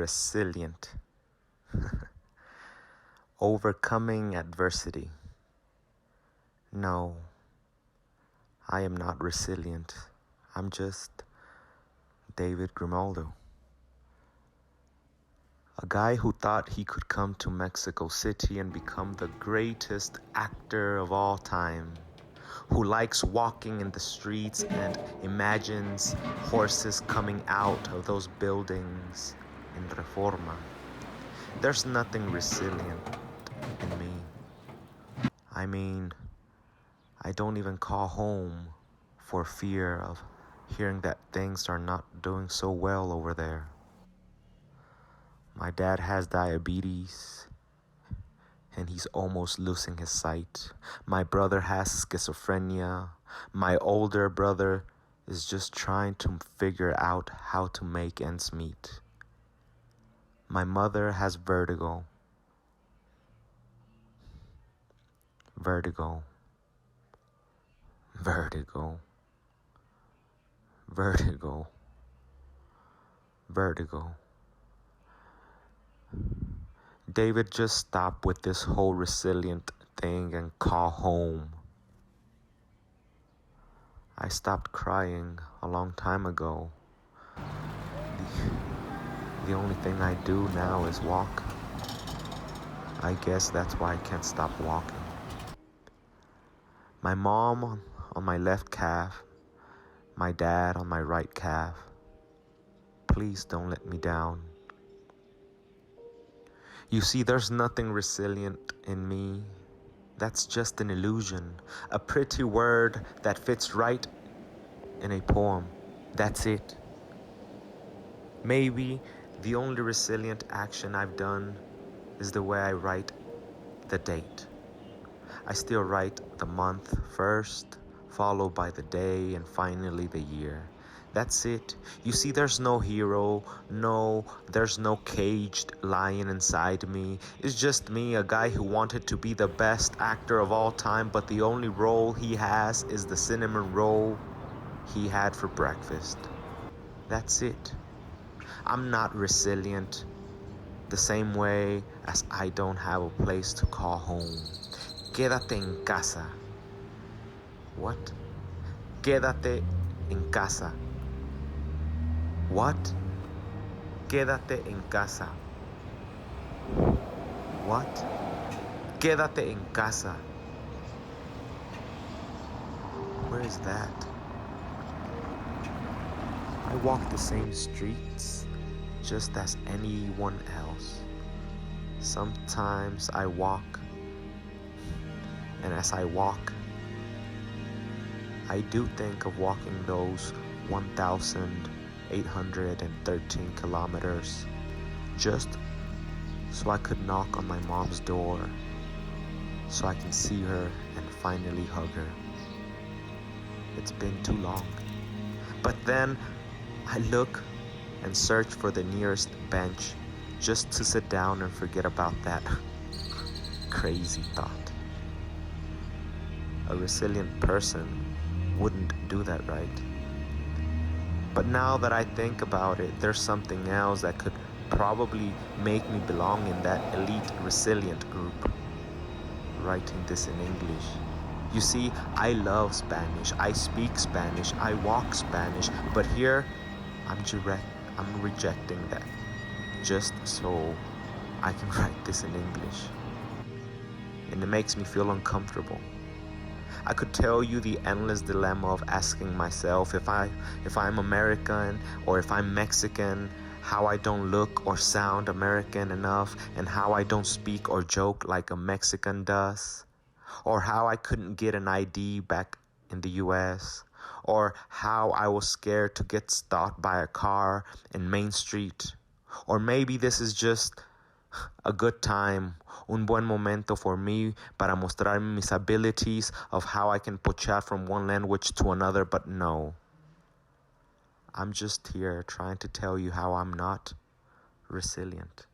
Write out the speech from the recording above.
resilient. Overcoming adversity. No, I am not resilient. I'm just David Grimaldo. A guy who thought he could come to Mexico City and become the greatest actor of all time. Who likes walking in the streets and imagines horses coming out of those buildings in Reforma. There's nothing resilient in me. I mean, I don't even call home for fear of hearing that things are not doing so well over there. My dad has diabetes and he's almost losing his sight. My brother has schizophrenia. My older brother is just trying to figure out how to make ends meet. My mother has vertigo. Vertigo. Vertigo. Vertigo. Vertigo. David, just stop with this whole resilient thing and call home. I stopped crying a long time ago. The only thing I do now is walk. I guess that's why I can't stop walking. My mom on my left calf, my dad on my right calf. Please don't let me down. You see, there's nothing resilient in me. That's just an illusion, a pretty word that fits right in a poem. That's it. Maybe the only resilient action I've done is the way I write the date. I still write the month first, followed by the day, and finally the year. That's it. You see, there's no hero. No, there's no caged lion inside me. It's just me, a guy who wanted to be the best actor of all time, but the only role he has is the cinnamon roll he had for breakfast. That's it. I'm not resilient the same way as I don't have a place to call home. Quédate en casa. What? Quédate en casa. What? Quédate en casa. What? Quédate en casa. Where is that? I walk the same streets just as anyone else. Sometimes I walk, and as I walk, I do think of walking those 1,813 kilometers just so I could knock on my mom's door, so I can see her and finally hug her. It's been too long. But then I look and search for the nearest bench just to sit down and forget about that crazy thought. A resilient person wouldn't do that, right? But now that I think about it, there's something else that could probably make me belong in that elite resilient group. Writing this in English. You see, I love Spanish, I speak Spanish, I walk Spanish, but here I'm rejecting that just so I can write this in English. And it makes me feel uncomfortable. I could tell you the endless dilemma of asking myself if I'm American or if I'm Mexican, how I don't look or sound American enough, and how I don't speak or joke like a Mexican does, or how I couldn't get an ID back in the US, or how I was scared to get stopped by a car in Main Street. Or maybe this is just a good time, un buen momento for me para mostrar mis abilities of how I can pochar from one language to another, but no. I'm just here trying to tell you how I'm not resilient.